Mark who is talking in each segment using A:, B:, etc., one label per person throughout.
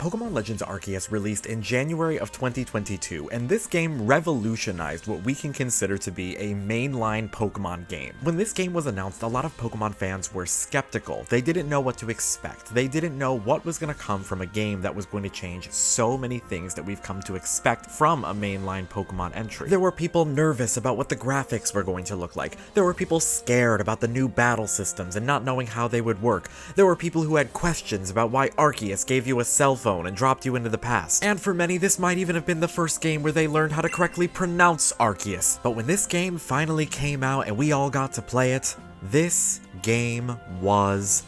A: Pokémon Legends Arceus released in January of 2022, and this game revolutionized what we can consider to be a mainline Pokémon game. When this game was announced, a lot of Pokémon fans were skeptical. They didn't know what to expect. They didn't know what was going to come from a game that was going to change so many things that we've come to expect from a mainline Pokémon entry. There were people nervous about what the graphics were going to look like. There were people scared about the new battle systems and not knowing how they would work. There were people who had questions about why Arceus gave you a cell phone and dropped you into the past. And for many, this might even have been the first game where they learned how to correctly pronounce Arceus. But when this game finally came out and we all got to play it, this game was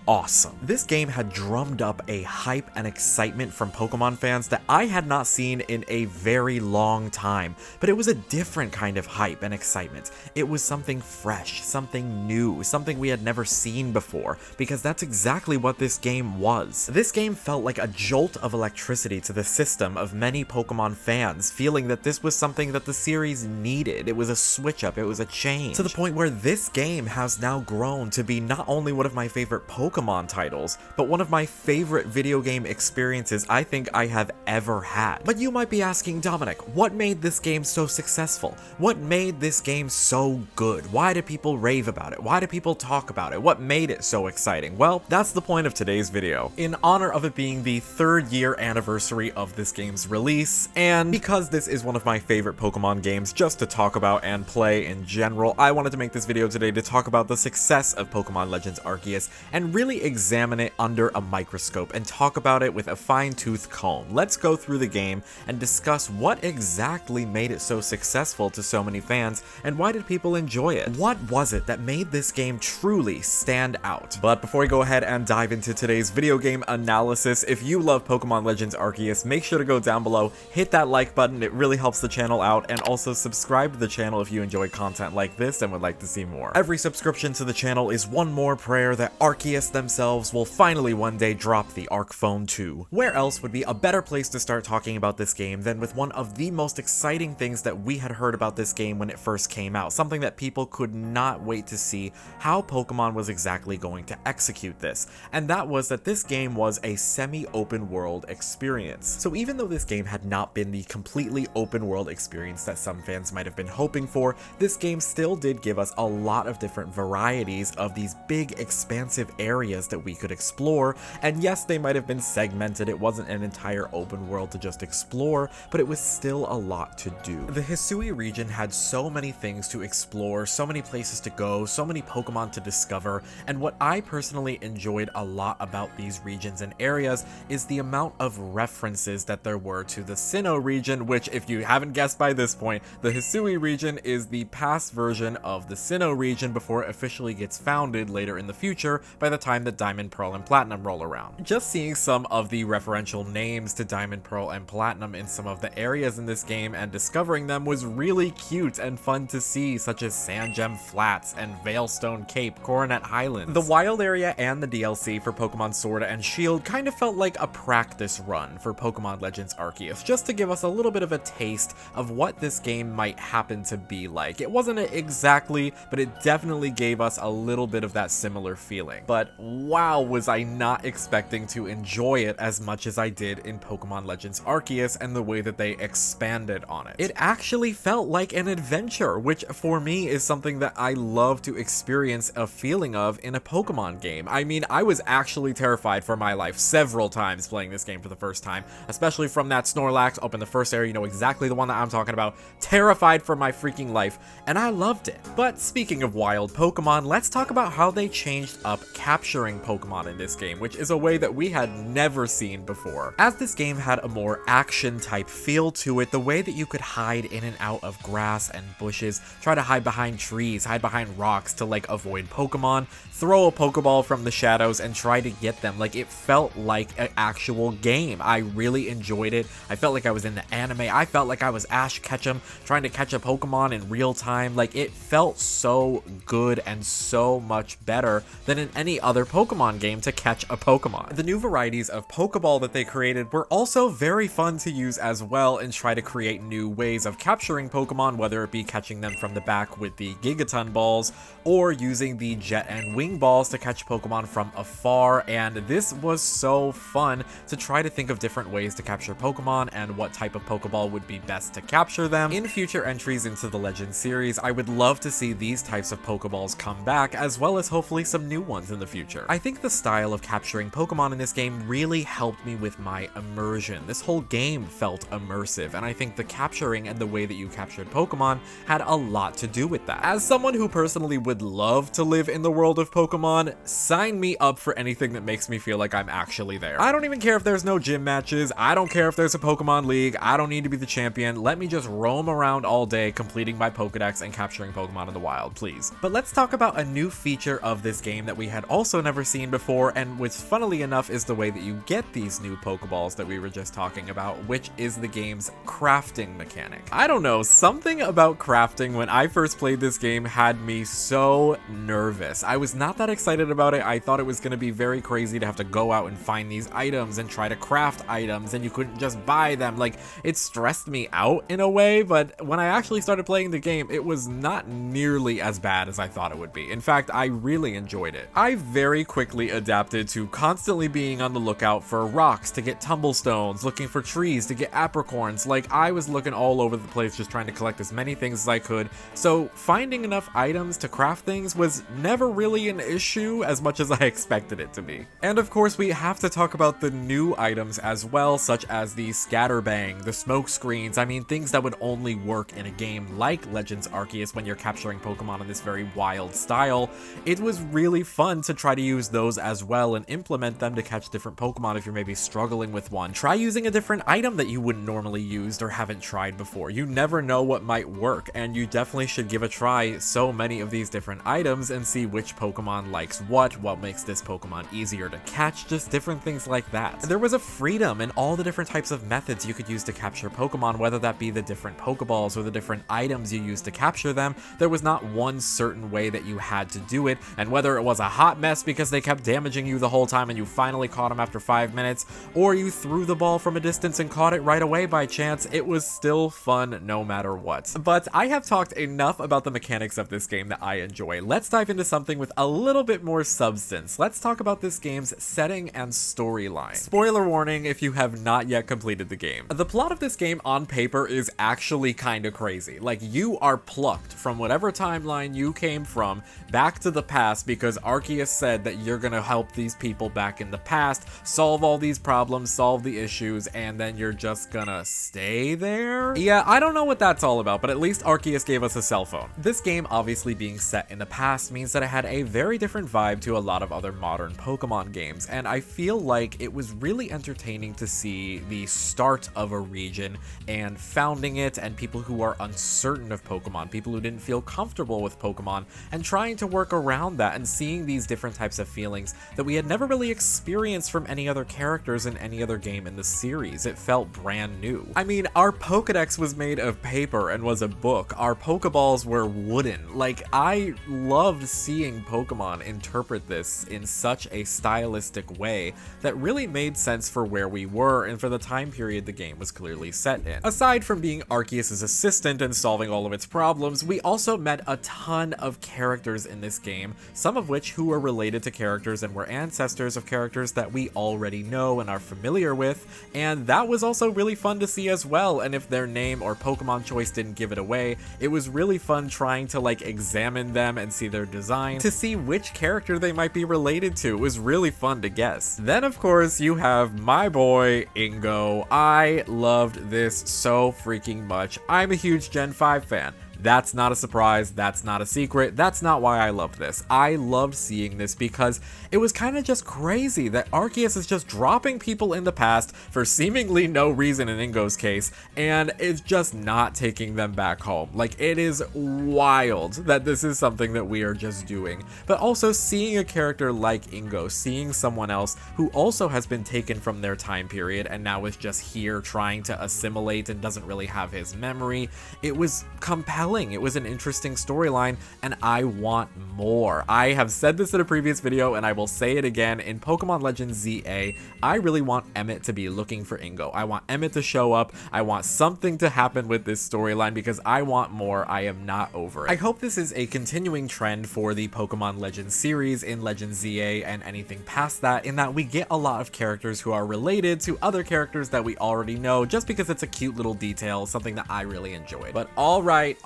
A: awesome. This game had drummed up a hype and excitement from Pokemon fans that I had not seen in a very long time, but it was a different kind of hype and excitement. It was something fresh, something new, something we had never seen before, because that's exactly what this game was. This game felt like a jolt of electricity to the system of many Pokemon fans, feeling that this was something that the series needed. It was a switch up, it was a change, to the point where this game has now grown to be not only one of my favorite Pokemon titles, but one of my favorite video game experiences I think I have ever had. But you might be asking, Dominic, what made this game so successful? What made this game so good? Why do people rave about it? Why do people talk about it? What made it so exciting? Well, that's the point of today's video. In honor of it being the 3rd year anniversary of this game's release, and because this is one of my favorite Pokemon games just to talk about and play in general, I wanted to make this video today to talk about the success of Pokemon Legends Arceus and really examine it under a microscope and talk about it with a fine-tooth comb. Let's go through the game and discuss what exactly made it so successful to so many fans, and why did people enjoy it? What was it that made this game truly stand out? But before we go ahead and dive into today's video game analysis, if you love Pokemon Legends Arceus, make sure to go down below, hit that like button, it really helps the channel out, and also subscribe to the channel if you enjoy content like this and would like to see more. Every subscription to the channel is one more prayer that Arceus themselves will finally one day drop the Arc Phone 2. Where else would be a better place to start talking about this game than with one of the most exciting things that we had heard about this game when it first came out, something that people could not wait to see how Pokemon was exactly going to execute this, and that was that this game was a semi-open world experience. So even though this game had not been the completely open world experience that some fans might have been hoping for, this game still did give us a lot of different varieties of these big expansive areas that we could explore, and yes, they might have been segmented. It wasn't an entire open world to just explore, but it was still a lot to do. The Hisui region had so many things to explore, so many places to go, so many Pokemon to discover, and what I personally enjoyed a lot about these regions and areas is the amount of references that there were to the Sinnoh region, which, if you haven't guessed by this point, the Hisui region is the past version of the Sinnoh region before it officially gets founded later in the future by the time that Diamond, Pearl, and Platinum roll around. Just seeing some of the referential names to Diamond, Pearl, and Platinum in some of the areas in this game and discovering them was really cute and fun to see, such as Sandgem Flats and Veilstone Cape, Coronet Highlands. The wild area and the DLC for Pokemon Sword and Shield kind of felt like a practice run for Pokemon Legends Arceus, just to give us a little bit of a taste of what this game might happen to be like. It wasn't exactly, but it definitely gave us a little bit of that similar feeling. But wow, was I not expecting to enjoy it as much as I did in Pokemon Legends Arceus and the way that they expanded on it. It actually felt like an adventure, which for me is something that I love to experience a feeling of in a Pokemon game. I mean, I was actually terrified for my life several times playing this game for the first time, especially from that Snorlax up in the first area. You know exactly the one that I'm talking about. Terrified for my freaking life, and I loved it. But speaking of wild Pokemon, let's talk about how they changed up capturing Pokemon in this game, which is a way that we had never seen before. As this game had a more action type feel to it, the way that you could hide in and out of grass and bushes, try to hide behind trees, hide behind rocks to like avoid Pokemon, throw a Pokeball from the shadows and try to get them, like it felt like an actual game. I really enjoyed it. I felt like I was in the anime. I felt like I was Ash Ketchum trying to catch a Pokemon in real time. Like, it felt so good and so much better than in any other other Pokemon game to catch a Pokemon. The new varieties of Pokeball that they created were also very fun to use as well and try to create new ways of capturing Pokemon, whether it be catching them from the back with the Gigaton balls or using the Jet and Wing balls to catch Pokemon from afar. And this was so fun to try to think of different ways to capture Pokemon and what type of Pokeball would be best to capture them. In future entries into the Legends series, I would love to see these types of Pokeballs come back, as well as hopefully some new ones in the future. I think the style of capturing Pokemon in this game really helped me with my immersion. This whole game felt immersive, and I think the capturing and the way that you captured Pokemon had a lot to do with that. As someone who personally would love to live in the world of Pokemon, sign me up for anything that makes me feel like I'm actually there. I don't even care if there's no gym matches, I don't care if there's a Pokemon League, I don't need to be the champion, let me just roam around all day completing my Pokedex and capturing Pokemon in the wild, please. But let's talk about a new feature of this game that we had also never seen before, and which funnily enough is the way that you get these new Pokeballs that we were just talking about, which is the game's crafting mechanic. I don't know, something about crafting when I first played this game had me so nervous. I was not that excited about it. I thought it was going to be very crazy to have to go out and find these items and try to craft items, and you couldn't just buy them. Like, it stressed me out in a way, but when I actually started playing the game, it was not nearly as bad as I thought it would be. In fact, I really enjoyed it. I very quickly adapted to constantly being on the lookout for rocks to get tumblestones, looking for trees to get apricorns. Like, I was looking all over the place just trying to collect as many things as I could, so finding enough items to craft things was never really an issue as much as I expected it to be. And of course, we have to talk about the new items as well, such as the Scatterbang, the smoke screens. I mean, things that would only work in a game like Legends Arceus when you're capturing Pokemon in this very wild style. It was really fun to try to use those as well and implement them to catch different Pokemon if you're maybe struggling with one. Try using a different item that you wouldn't normally use or haven't tried before. You never know what might work, and you definitely should give a try so many of these different items and see which Pokemon likes what makes this Pokemon easier to catch, just different things like that. There was a freedom in all the different types of methods you could use to capture Pokemon, whether that be the different Pokeballs or the different items you use to capture them. There was not one certain way that you had to do it, and whether it was a hot mess because they kept damaging you the whole time and you finally caught them after 5 minutes, or you threw the ball from a distance and caught it right away by chance, it was still fun no matter what. But I have talked enough about the mechanics of this game that I enjoy. Let's dive into something with a little bit more substance. Let's talk about this game's setting and storyline. Spoiler warning if you have not yet completed the game. The plot of this game on paper is actually kind of crazy. Like, you are plucked from whatever timeline you came from back to the past because Arceus said that you're gonna help these people back in the past, solve all these problems, solve the issues, and then you're just gonna stay there? Yeah, I don't know what that's all about, but at least Arceus gave us a cell phone. This game obviously being set in the past means that it had a very different vibe to a lot of other modern Pokemon games, and I feel like it was really entertaining to see the start of a region and founding it, and people who are uncertain of Pokemon, people who didn't feel comfortable with Pokemon, and trying to work around that and seeing these different types of feelings that we had never really experienced from any other characters in any other game in the series. It felt brand new. I mean, our Pokedex was made of paper and was a book. Our Pokeballs were wooden. Like, I loved seeing Pokemon interpret this in such a stylistic way that really made sense for where we were and for the time period the game was clearly set in. Aside from being Arceus' assistant and solving all of its problems, we also met a ton of characters in this game, some of which who were related to characters and were ancestors of characters that we already know and are familiar with, and that was also really fun to see as well. And if their name or Pokemon choice didn't give it away, it was really fun trying to like examine them and see their design to see which character they might be related to. It was really fun to guess. Then of course you have my boy Ingo. I loved this so freaking much. I'm a huge Gen 5 fan. That's not a surprise, that's not a secret, that's not why I loved this. I loved seeing this because it was kind of just crazy that Arceus is just dropping people in the past for seemingly no reason in Ingo's case, and it's just not taking them back home. Like, it is wild that this is something that we are just doing. But also seeing a character like Ingo, seeing someone else who also has been taken from their time period and now is just here trying to assimilate and doesn't really have his memory, it was compelling compelling, it was an interesting storyline, and I want more. I have said this in a previous video, and I will say it again. In Pokemon Legends ZA, I really want Emmett to be looking for Ingo. I want Emmett to show up. I want something to happen with this storyline because I want more. I am not over it. I hope this is a continuing trend for the Pokemon Legends series in Legends ZA and anything past that, in that we get a lot of characters who are related to other characters that we already know just because it's a cute little detail, something that I really enjoyed. But all right,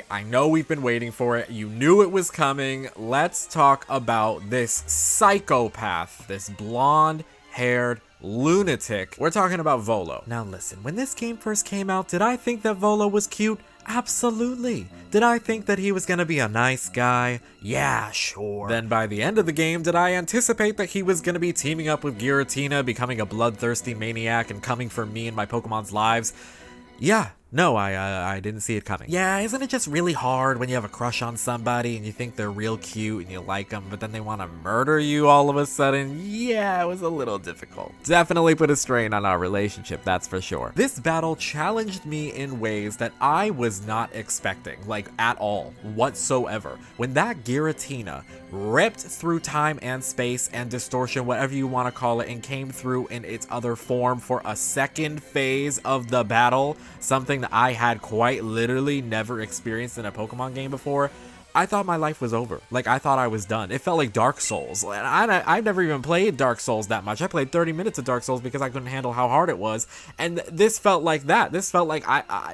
A: I know we've been waiting for it. You knew it was coming. Let's talk about this psychopath, this blonde-haired lunatic. We're talking about Volo. Now listen, when this game first came out, did I think that Volo was cute? Absolutely. Did I think that he was gonna be a nice guy? Yeah, sure. Then by the end of the game, did I anticipate that he was gonna be teaming up with Giratina, becoming a bloodthirsty maniac, and coming for me and my Pokemon's lives? Yeah. No, I didn't see it coming. Yeah, isn't it just really hard when you have a crush on somebody and you think they're real cute and you like them, but then they want to murder you all of a sudden? Yeah, it was a little difficult. Definitely put a strain on our relationship, that's for sure. This battle challenged me in ways that I was not expecting, like at all, whatsoever. When that Giratina ripped through time and space and distortion, whatever you want to call it, and came through in its other form for a second phase of the battle, something that I had quite literally never experienced in a Pokemon game before, I thought my life was over. Like, I thought I was done. It felt like Dark Souls. And I've never even played Dark Souls that much. I played 30 minutes of Dark Souls because I couldn't handle how hard it was. And this felt like that. This felt like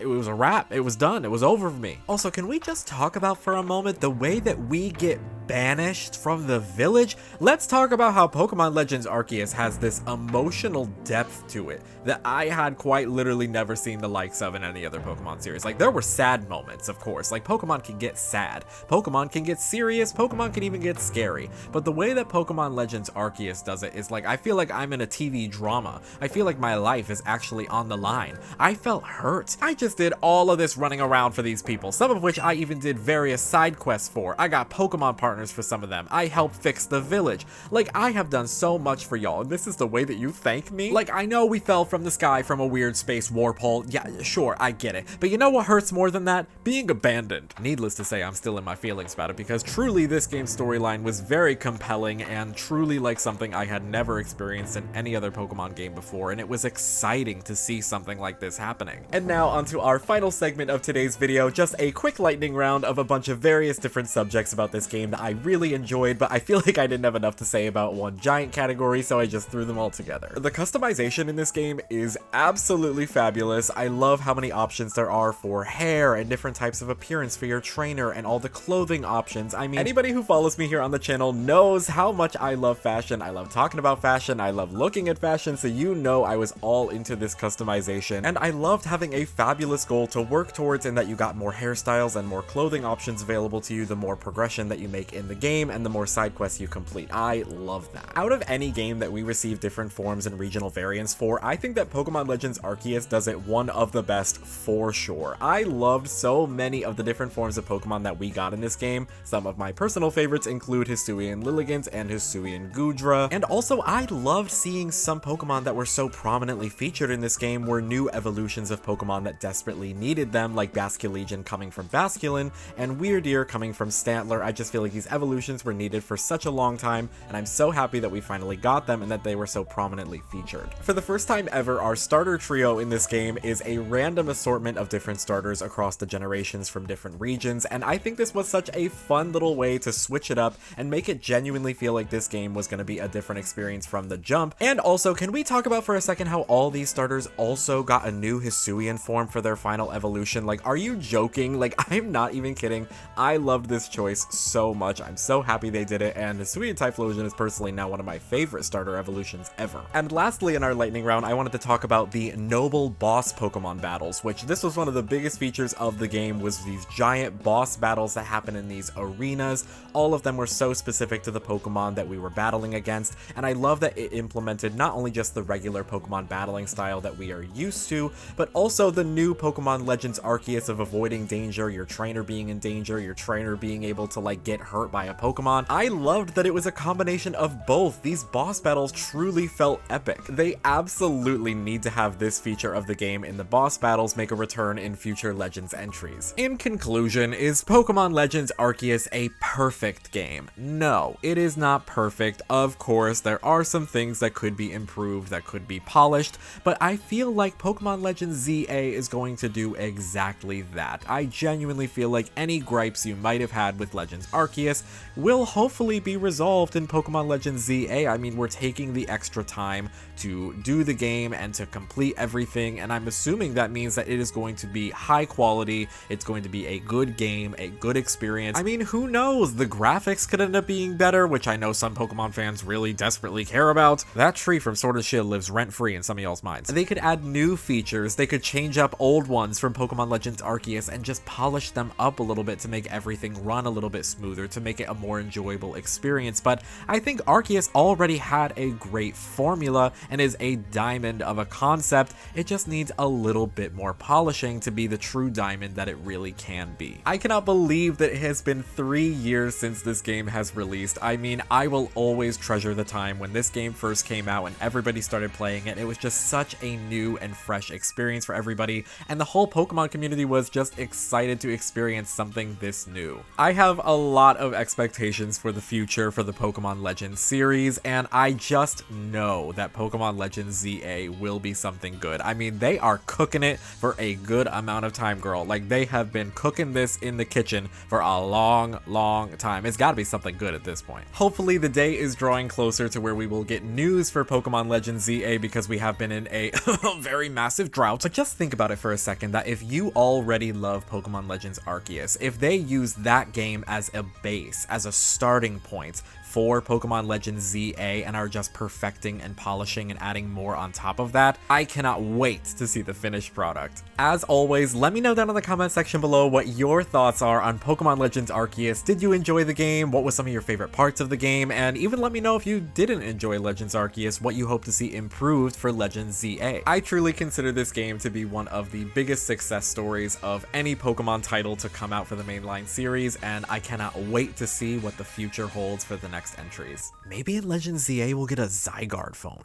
A: it was a wrap. It was done. It was over for me. Also, can we just talk about for a moment the way that we get banished from the village? Let's talk about how Pokemon Legends Arceus has this emotional depth to it that I had quite literally never seen the likes of in any other Pokemon series. Like, there were sad moments, of course. Like, Pokemon can get sad. Pokemon can get serious, Pokemon can even get scary. But the way that Pokemon Legends Arceus does it is like, I feel like I'm in a TV drama. I feel like my life is actually on the line. I felt hurt. I just did all of this running around for these people, some of which I even did various side quests for. I got Pokemon partners for some of them. I helped fix the village. Like, I have done so much for y'all, and this is the way that you thank me? Like, I know we fell from the sky from a weird space warp hole. Yeah, sure, I get it. But you know what hurts more than that? Being abandoned. Needless to say, I'm still in my feelings about it because truly this game's storyline was very compelling and truly like something I had never experienced in any other Pokemon game before, and it was exciting to see something like this happening. And now onto our final segment of today's video, just a quick lightning round of a bunch of various different subjects about this game that I really enjoyed, but I feel like I didn't have enough to say about one giant category, so I just threw them all together. The customization in this game is absolutely fabulous. I love how many options there are for hair and different types of appearance for your trainer and all the clothing options. I mean, anybody who follows me here on the channel knows how much I love fashion. I love talking about fashion. I love looking at fashion, so you know I was all into this customization. And I loved having a fabulous goal to work towards in that you got more hairstyles and more clothing options available to you the more progression that you make in the game and the more side quests you complete. I love that. Out of any game that we receive different forms and regional variants for, I think that Pokemon Legends Arceus does it one of the best for sure. I loved so many of the different forms of Pokemon that we got in this game. Some of my personal favorites include Hisuian Lilligant and Hisuian Goodra, and also I loved seeing some Pokemon that were so prominently featured in this game were new evolutions of Pokemon that desperately needed them, like Basculegion coming from Basculin and Weirdeer coming from Stantler. I just feel like these evolutions were needed for such a long time, and I'm so happy that we finally got them and that they were so prominently featured. For the first time ever, our starter trio in this game is a random assortment of different starters across the generations from different regions, and I think this was such a fun little way to switch it up and make it genuinely feel like this game was going to be a different experience from the jump. And also, can we talk about for a second how all these starters also got a new Hisuian form for their final evolution? Like, are you joking? Like, I'm not even kidding. I loved this choice so much. I'm so happy they did it, and Hisuian Typhlosion is personally now one of my favorite starter evolutions ever. And lastly, in our lightning round, I wanted to talk about the noble boss Pokemon battles, which this was one of the biggest features of the game, was these giant boss battles that happen in these arenas. All of them were so specific to the Pokemon that we were battling against, and I love that it implemented not only just the regular Pokemon battling style that we are used to, but also the new Pokemon Legends Arceus of avoiding danger, your trainer being in danger, your trainer being able to like get hurt hurt by a Pokemon. I loved that it was a combination of both. These boss battles truly felt epic. They absolutely need to have this feature of the game in the boss battles make a return in future Legends entries. In conclusion, is Pokémon Legends Arceus a perfect game? No, it is not perfect. Of course, there are some things that could be improved, that could be polished, but I feel like Pokémon Legends ZA is going to do exactly that. I genuinely feel like any gripes you might have had with Legends Arceus will hopefully be resolved in Pokémon Legends ZA. I mean, we're taking the extra time to do the game and to complete everything, and I'm assuming that means that it is going to be high quality, it's going to be a good game, a good experience. I mean, who knows? The graphics could end up being better, which I know some Pokemon fans really desperately care about. That tree from Sword and Shield lives rent-free in some of y'all's minds. They could add new features, they could change up old ones from Pokemon Legends Arceus and just polish them up a little bit to make everything run a little bit smoother, to make it a more enjoyable experience. But I think Arceus already had a great formula and is a diamond of a concept. It just needs a little bit more polishing to be the true diamond that it really can be. I cannot believe that it has been 3 years since this game has released. I mean, I will always treasure the time when this game first came out and everybody started playing it. It was just such a new and fresh experience for everybody, and the whole Pokemon community was just excited to experience something this new. I have a lot of expectations for the future for the Pokemon Legends series, and I just know that Pokemon Legends ZA will be something good. I mean, they are cooking it for a good amount of time, girl. Like, they have been cooking this in the kitchen for a long time. It's got to be something good at this point. Hopefully the day is drawing closer to where we will get news for Pokemon Legends ZA, because we have been in a very massive drought. But just think about it for a second, that if you already love Pokemon Legends Arceus, if they use that game as a base, as a starting point for Pokemon Legends ZA, and are just perfecting and polishing and adding more on top of that, I cannot wait to see the finished product. As always, let me know down in the comment section below what your thoughts are on Pokemon Legends Arceus. Did you enjoy the game? What was some of your favorite parts of the game? And even let me know if you didn't enjoy Legends Arceus, what you hope to see improved for Legends ZA. I truly consider this game to be one of the biggest success stories of any Pokemon title to come out for the mainline series, and I cannot wait to see what the future holds for the next entries. Maybe in Legends ZA we'll get a Zygarde phone.